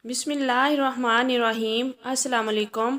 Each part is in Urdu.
بسم اللہ الرحمن الرحیم۔ السلام علیکم۔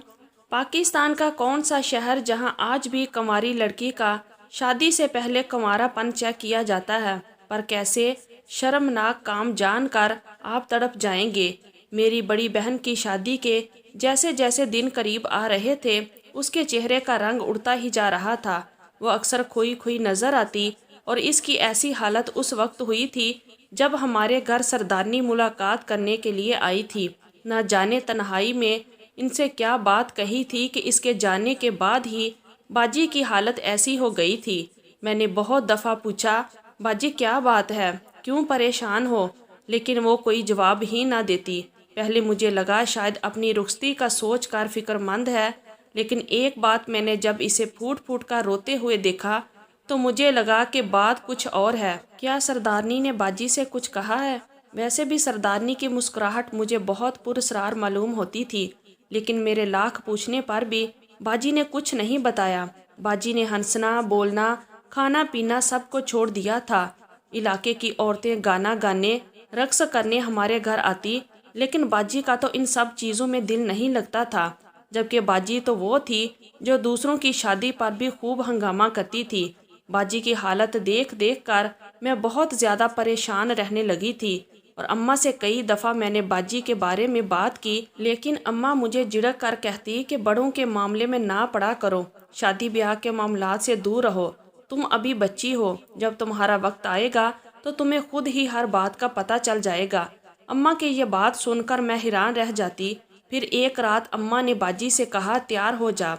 پاکستان کا کون سا شہر جہاں آج بھی کنواری لڑکی کا شادی سے پہلے کنوارا پن چیک کیا جاتا ہے؟ پر کیسے شرمناک کام جان کر آپ تڑپ جائیں گے۔ میری بڑی بہن کی شادی کے جیسے جیسے دن قریب آ رہے تھے اس کے چہرے کا رنگ اڑتا ہی جا رہا تھا۔ وہ اکثر کھوئی کھوئی نظر آتی اور اس کی ایسی حالت اس وقت ہوئی تھی جب ہمارے گھر سردارنی ملاقات کرنے کے لیے آئی تھی۔ نہ جانے تنہائی میں ان سے کیا بات کہی تھی کہ اس کے جانے کے بعد ہی باجی کی حالت ایسی ہو گئی تھی۔ میں نے بہت دفعہ پوچھا، باجی کیا بات ہے، کیوں پریشان ہو، لیکن وہ کوئی جواب ہی نہ دیتی۔ پہلے مجھے لگا شاید اپنی رخصتی کا سوچ کر فکر مند ہے، لیکن ایک بات میں نے جب اسے پھوٹ پھوٹ کر روتے ہوئے دیکھا تو مجھے لگا کہ بات کچھ اور ہے۔ کیا سردارنی نے باجی سے کچھ کہا ہے؟ ویسے بھی سردارنی کی مسکراہٹ مجھے بہت پراسرار معلوم ہوتی تھی، لیکن میرے لاکھ پوچھنے پر بھی باجی نے کچھ نہیں بتایا۔ باجی نے ہنسنا، بولنا، کھانا پینا سب کو چھوڑ دیا تھا۔ علاقے کی عورتیں گانا گانے، رقص کرنے ہمارے گھر آتی، لیکن باجی کا تو ان سب چیزوں میں دل نہیں لگتا تھا، جبکہ باجی تو وہ تھی جو دوسروں کی شادی پر بھی خوب ہنگامہ کرتی تھی۔ باجی کی حالت دیکھ دیکھ کر میں بہت زیادہ پریشان رہنے لگی تھی، اور اماں سے کئی دفعہ میں نے باجی کے بارے میں بات کی، لیکن اماں مجھے جھڑک کر کہتی کہ بڑوں کے معاملے میں نہ پڑا کرو، شادی بیاہ کے معاملات سے دور رہو، تم ابھی بچی ہو، جب تمہارا وقت آئے گا تو تمہیں خود ہی ہر بات کا پتہ چل جائے گا۔ اماں کی یہ بات سن کر میں حیران رہ جاتی۔ پھر ایک رات اماں نے باجی سے کہا، تیار ہو جا،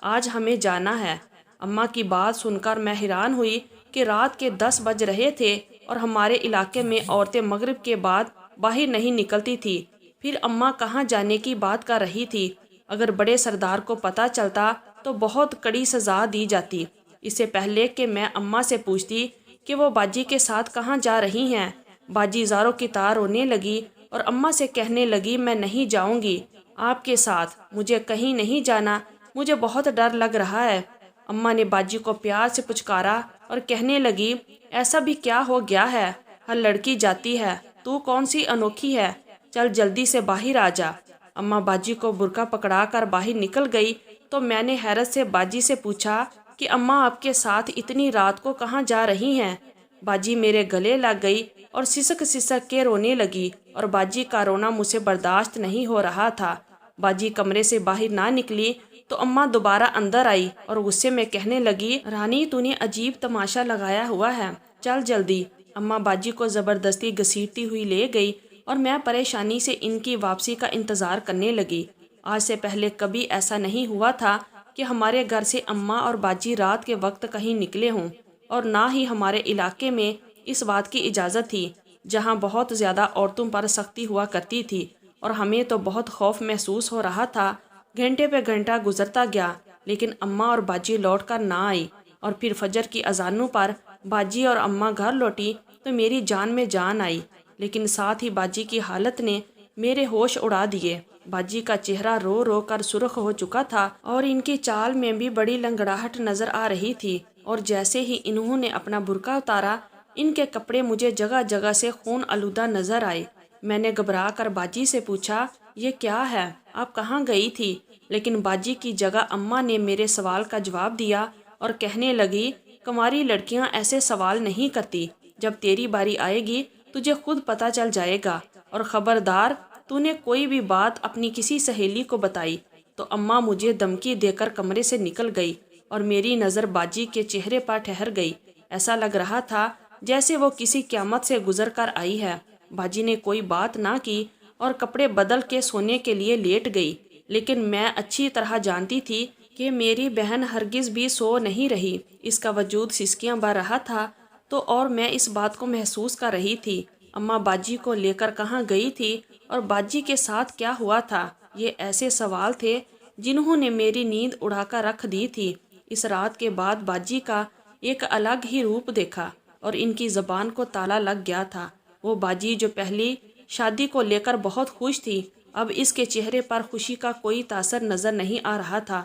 آج ہمیں جانا ہے۔ اماں کی بات سن کر میں حیران ہوئی کہ رات کے 10 بج رہے تھے اور ہمارے علاقے میں عورتیں مغرب کے بعد باہر نہیں نکلتی تھی۔ پھر اماں کہاں جانے کی بات کر رہی تھی؟ اگر بڑے سردار کو پتہ چلتا تو بہت کڑی سزا دی جاتی۔ اس سے پہلے کہ میں اماں سے پوچھتی کہ وہ باجی کے ساتھ کہاں جا رہی ہیں، باجی زاروں کی طرح رونے لگی اور اماں سے کہنے لگی، میں نہیں جاؤں گی آپ کے ساتھ، مجھے کہیں نہیں جانا، مجھے بہت ڈر لگ رہا ہے۔ اماں نے باجی کو پیار سے پچکارا اور کہنے لگی، ایسا بھی کیا ہو گیا ہے، ہر لڑکی جاتی ہے، تو کون سی انوکھی ہے، چل جلدی سے باہر آ جا۔ اماں باجی کو برقع پکڑا کر باہر نکل گئی تو میں نے حیرت سے باجی سے پوچھا کہ اماں آپ کے ساتھ اتنی رات کو کہاں جا رہی ہیں؟ باجی میرے گلے لگ گئی اور سسک سسک کے رونے لگی، اور باجی کا رونا مجھ سے برداشت نہیں ہو رہا تھا۔ باجی کمرے سے باہر نہ نکلی تو اماں دوبارہ اندر آئی اور غصے میں کہنے لگی، رانی تو نے عجیب تماشا لگایا ہوا ہے، چل جلدی۔ اماں باجی کو زبردستی گھسیٹتی ہوئی لے گئی اور میں پریشانی سے ان کی واپسی کا انتظار کرنے لگی۔ آج سے پہلے کبھی ایسا نہیں ہوا تھا کہ ہمارے گھر سے اماں اور باجی رات کے وقت کہیں نکلے ہوں، اور نہ ہی ہمارے علاقے میں اس بات کی اجازت تھی، جہاں بہت زیادہ عورتوں پر سختی ہوا کرتی تھی، اور ہمیں تو بہت خوف محسوس ہو رہا تھا۔ گھنٹے پہ گھنٹہ گزرتا گیا، لیکن اماں اور باجی لوٹ کر نہ آئی، اور پھر فجر کی اذانوں پر باجی اور اماں گھر لوٹی تو میری جان میں جان آئی، لیکن ساتھ ہی باجی کی حالت نے میرے ہوش اڑا دیے۔ باجی کا چہرہ رو رو کر سرخ ہو چکا تھا اور ان کی چال میں بھی بڑی لنگڑاہٹ نظر آ رہی تھی، اور جیسے ہی انہوں نے اپنا برقع اتارا ان کے کپڑے مجھے جگہ جگہ سے خون آلودہ نظر آئے۔ میں نے گھبرا کر باجی سے پوچھا، یہ کیا ہے، آپ کہاں گئی تھی؟ لیکن باجی کی جگہ اماں نے میرے سوال کا جواب دیا اور کہنے لگی، کنواری لڑکیاں ایسے سوال نہیں کرتی، جب تیری باری آئے گی تجھے خود پتہ چل جائے گا، اور خبردار تو نے کوئی بھی بات اپنی کسی سہیلی کو بتائی تو اماں مجھے دھمکی دے کر کمرے سے نکل گئی، اور میری نظر باجی کے چہرے پر ٹھہر گئی۔ ایسا لگ رہا تھا جیسے وہ کسی قیامت سے گزر کر آئی ہے۔ باجی نے کوئی بات نہ کی اور کپڑے بدل کے سونے کے لیے لیٹ گئی، لیکن میں اچھی طرح جانتی تھی کہ میری بہن ہرگز بھی سو نہیں رہی، اس کا وجود سسکیاں بھر رہا تھا، تو اور میں اس بات کو محسوس کر رہی تھی۔ اماں باجی کو لے کر کہاں گئی تھی اور باجی کے ساتھ کیا ہوا تھا، یہ ایسے سوال تھے جنہوں نے میری نیند اڑا کر رکھ دی تھی۔ اس رات کے بعد باجی کا ایک الگ ہی روپ دیکھا اور ان کی زبان کو تالا لگ گیا تھا۔ وہ باجی جو پہلی شادی کو لے کر بہت خوش تھی، اب اس کے چہرے پر خوشی کا کوئی تاثر نظر نہیں آ رہا تھا،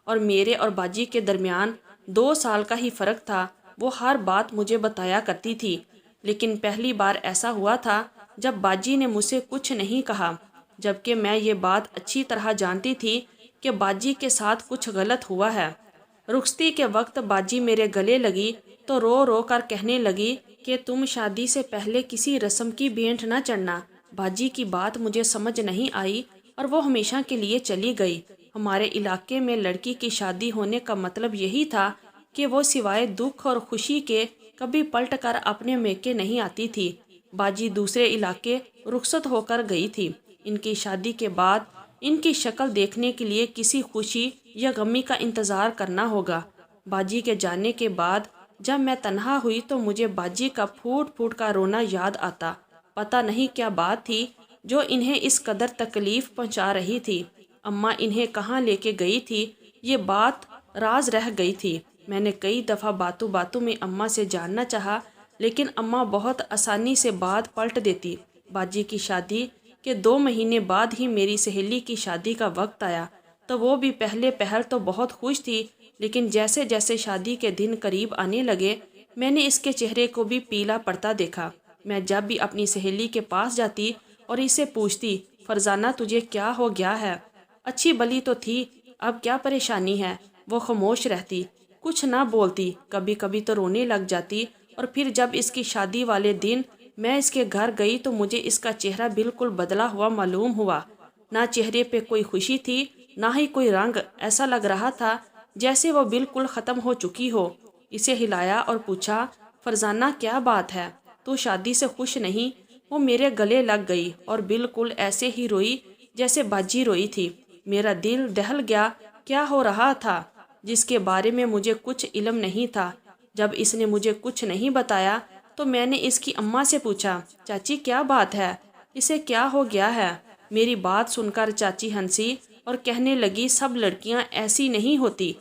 اور میرے اور باجی کے درمیان 2 سال کا ہی فرق تھا۔ وہ ہر بات مجھے بتایا کرتی تھی، لیکن پہلی بار ایسا ہوا تھا جب باجی نے مجھ سے کچھ نہیں کہا۔ جبکہ میں یہ بات اچھی طرح جانتی تھی کہ باجی کے ساتھ کچھ غلط ہوا ہے۔ رخصتی کے وقت باجی میرے گلے لگی تو رو رو کر کہنے لگی کہ تم شادی سے پہلے کسی رسم کی بھینٹ نہ چڑھنا۔ باجی کی بات مجھے سمجھ نہیں آئی اور وہ ہمیشہ کے لیے چلی گئی۔ ہمارے علاقے میں لڑکی کی شادی ہونے کا مطلب یہی تھا کہ وہ سوائے دکھ اور خوشی کے کبھی پلٹ کر اپنے میکے نہیں آتی تھی۔ باجی دوسرے علاقے رخصت ہو کر گئی تھی۔ ان کی شادی کے بعد ان کی شکل دیکھنے کے لیے کسی خوشی یا غمی کا انتظار کرنا ہوگا۔ باجی کے جانے کے بعد جب میں تنہا ہوئی تو مجھے باجی کا پھوٹ پھوٹ کا رونا یاد آتا۔ پتہ نہیں کیا بات تھی جو انہیں اس قدر تکلیف پہنچا رہی تھی۔ اماں انہیں کہاں لے کے گئی تھی یہ بات راز رہ گئی تھی۔ میں نے کئی دفعہ باتوں باتوں میں اماں سے جاننا چاہا، لیکن اماں بہت آسانی سے بات پلٹ دیتی۔ باجی کی شادی کے 2 مہینے بعد ہی میری سہیلی کی شادی کا وقت آیا تو وہ بھی پہلے پہل تو بہت خوش تھی، لیکن جیسے جیسے شادی کے دن قریب آنے لگے میں نے اس کے چہرے کو بھی پیلا پڑتا دیکھا۔ میں جب بھی اپنی سہیلی کے پاس جاتی اور اسے پوچھتی فرزانہ تجھے کیا ہو گیا ہے، اچھی بلی تو تھی، اب کیا پریشانی ہے، وہ خاموش رہتی، کچھ نہ بولتی، کبھی کبھی تو رونے لگ جاتی۔ اور پھر جب اس کی شادی والے دن میں اس کے گھر گئی تو مجھے اس کا چہرہ بالکل بدلا ہوا معلوم ہوا۔ نہ چہرے پہ کوئی خوشی تھی نہ ہی کوئی رنگ، ایسا لگ رہا تھا جیسے وہ بالکل ختم ہو چکی ہو۔ اسے ہلایا اور پوچھا فرزانہ کیا بات ہے، تو شادی سے خوش نہیں؟ وہ میرے گلے لگ گئی اور بالکل ایسے ہی روئی جیسے باجی روئی تھی۔ میرا دل دہل گیا، کیا ہو رہا تھا جس کے بارے میں مجھے کچھ علم نہیں تھا۔ جب اس نے مجھے کچھ نہیں بتایا تو میں نے اس کی اماں سے پوچھا چاچی کیا بات ہے، اسے کیا ہو گیا ہے؟ میری بات سن کر چاچی ہنسی اور کہنے لگی سب لڑکیاں ایسی نہیں ہوتی،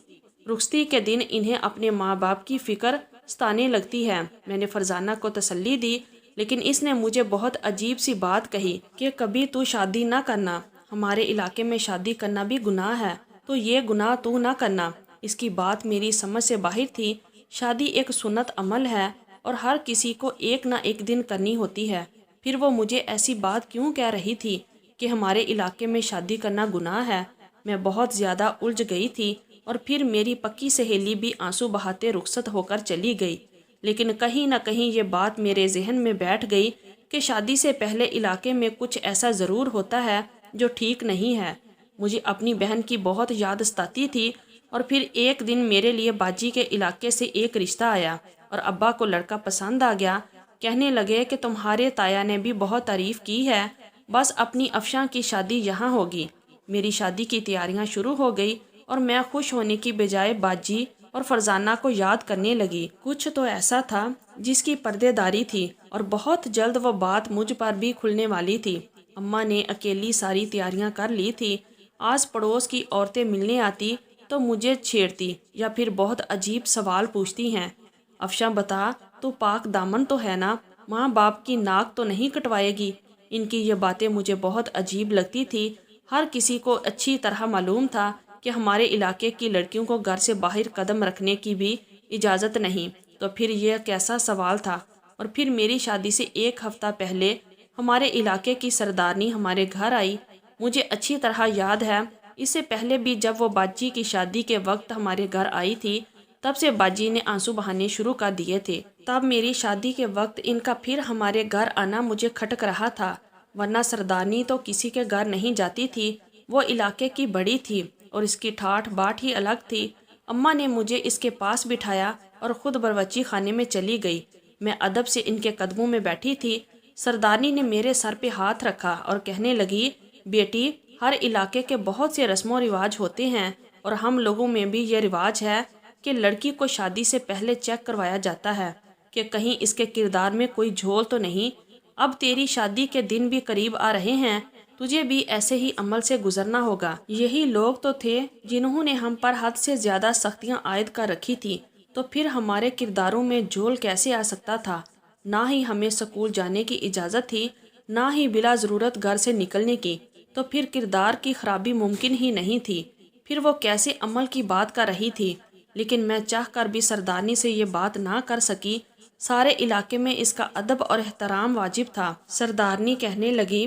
رخصتی کے دن انہیں اپنے ماں باپ کی فکر ستانے لگتی ہے۔ میں نے فرزانہ کو تسلی دی، لیکن اس نے مجھے بہت عجیب سی بات کہی کہ کبھی تو شادی نہ کرنا، ہمارے علاقے میں شادی کرنا بھی گناہ ہے، تو یہ گناہ تو نہ کرنا۔ اس کی بات میری سمجھ سے باہر تھی۔ شادی ایک سنت عمل ہے اور ہر کسی کو ایک نہ ایک دن کرنی ہوتی ہے، پھر وہ مجھے ایسی بات کیوں کہہ رہی تھی کہ ہمارے علاقے میں شادی کرنا گناہ ہے؟ میں بہت زیادہ الجھ گئی تھی اور پھر میری پکی سہیلی بھی آنسو بہاتے رخصت ہو کر چلی گئی۔ لیکن کہیں نہ کہیں یہ بات میرے ذہن میں بیٹھ گئی کہ شادی سے پہلے علاقے میں کچھ ایسا ضرور ہوتا ہے جو ٹھیک نہیں ہے۔ مجھے اپنی بہن کی بہت یاد ستاتی تھی اور پھر ایک دن میرے لیے باجی کے علاقے سے ایک رشتہ آیا اور ابا کو لڑکا پسند آ گیا۔ کہنے لگے کہ تمہارے تایا نے بھی بہت تعریف کی ہے، بس اپنی افشاں کی شادی یہاں ہوگی۔ میری شادی کی تیاریاں شروع ہو گئی اور میں خوش ہونے کی بجائے باجی اور فرزانہ کو یاد کرنے لگی۔ کچھ تو ایسا تھا جس کی پردے داری تھی اور بہت جلد وہ بات مجھ پر بھی کھلنے والی تھی۔ اماں نے اکیلی ساری تیاریاں کر لی تھی۔ آس پڑوس کی عورتیں ملنے آتی تو مجھے چھیڑتی یا پھر بہت عجیب سوال پوچھتی ہیں، افشاں بتا تو پاک دامن تو ہے نا، ماں باپ کی ناک تو نہیں کٹوائے گی؟ ان کی یہ باتیں مجھے بہت عجیب لگتی تھی۔ ہر کسی کو اچھی طرح معلوم تھا کہ ہمارے علاقے کی لڑکیوں کو گھر سے باہر قدم رکھنے کی بھی اجازت نہیں، تو پھر یہ کیسا سوال تھا؟ اور پھر میری شادی سے 1 ہفتہ پہلے ہمارے علاقے کی سردارنی ہمارے گھر آئی۔ مجھے اچھی طرح یاد ہے اس سے پہلے بھی جب وہ باجی کی شادی کے وقت ہمارے گھر آئی تھی تب سے باجی نے آنسو بہانے شروع کر دیے تھے۔ تب میری شادی کے وقت ان کا پھر ہمارے گھر آنا مجھے کھٹک رہا تھا، ورنہ سردارنی تو کسی کے گھر نہیں جاتی تھی، وہ علاقے کی بڑی تھی اور اس کی ٹھاٹھ باٹ ہی الگ تھی۔ اماں نے مجھے اس کے پاس بٹھایا اور خود باورچی خانے میں چلی گئی۔ میں ادب سے ان کے قدموں میں بیٹھی تھی۔ سردارنی نے میرے سر پہ ہاتھ رکھا اور کہنے لگی بیٹی، ہر علاقے کے بہت سے رسم و رواج ہوتے ہیں اور ہم لوگوں میں بھی یہ رواج ہے کہ لڑکی کو شادی سے پہلے چیک کروایا جاتا ہے کہ کہیں اس کے کردار میں کوئی جھول تو نہیں۔ اب تیری شادی کے دن بھی قریب آ رہے ہیں، تجھے بھی ایسے ہی عمل سے گزرنا ہوگا۔ یہی لوگ تو تھے جنہوں نے ہم پر حد سے زیادہ سختیاں عائد کر رکھی تھی، تو پھر ہمارے کرداروں میں جھول کیسے آ سکتا تھا؟ نہ ہی ہمیں سکول جانے کی اجازت تھی، نہ ہی بلا ضرورت گھر سے نکلنے کی، تو پھر کردار کی خرابی ممکن ہی نہیں تھی۔ پھر وہ کیسے عمل کی بات کر رہی تھی؟ لیکن میں چاہ کر بھی سردارنی سے یہ بات نہ کر سکی۔ سارے علاقے میں اس کا ادب اور احترام واجب تھا۔ سردارنی کہنے لگی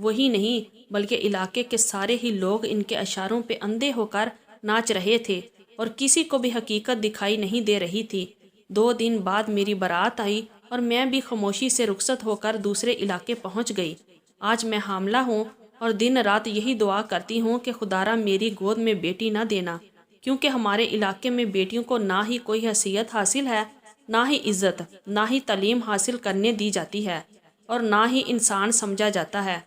وہی نہیں بلکہ علاقے کے سارے ہی لوگ ان کے اشاروں پہ اندھے ہو کر ناچ رہے تھے اور کسی کو بھی حقیقت دکھائی نہیں دے رہی تھی۔ 2 دن بعد میری بارات آئی اور میں بھی خاموشی سے رخصت ہو کر دوسرے علاقے پہنچ گئی۔ آج میں حاملہ ہوں اور دن رات یہی دعا کرتی ہوں کہ خدارا میری گود میں بیٹی نہ دینا، کیونکہ ہمارے علاقے میں بیٹیوں کو نہ ہی کوئی حیثیت حاصل ہے، نہ ہی عزت، نہ ہی تعلیم حاصل کرنے دی جاتی ہے اور نہ ہی انسان سمجھا جاتا ہے۔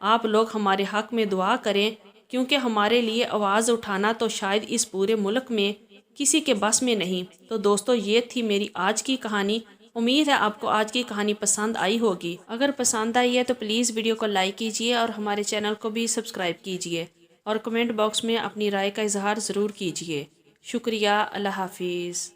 آپ لوگ ہمارے حق میں دعا کریں، کیونکہ ہمارے لیے آواز اٹھانا تو شاید اس پورے ملک میں کسی کے بس میں نہیں۔ تو دوستو، یہ تھی میری آج کی کہانی۔ امید ہے آپ کو آج کی کہانی پسند آئی ہوگی۔ اگر پسند آئی ہے تو پلیز ویڈیو کو لائک کیجئے اور ہمارے چینل کو بھی سبسکرائب کیجئے اور کمنٹ باکس میں اپنی رائے کا اظہار ضرور کیجئے۔ شکریہ۔ اللہ حافظ۔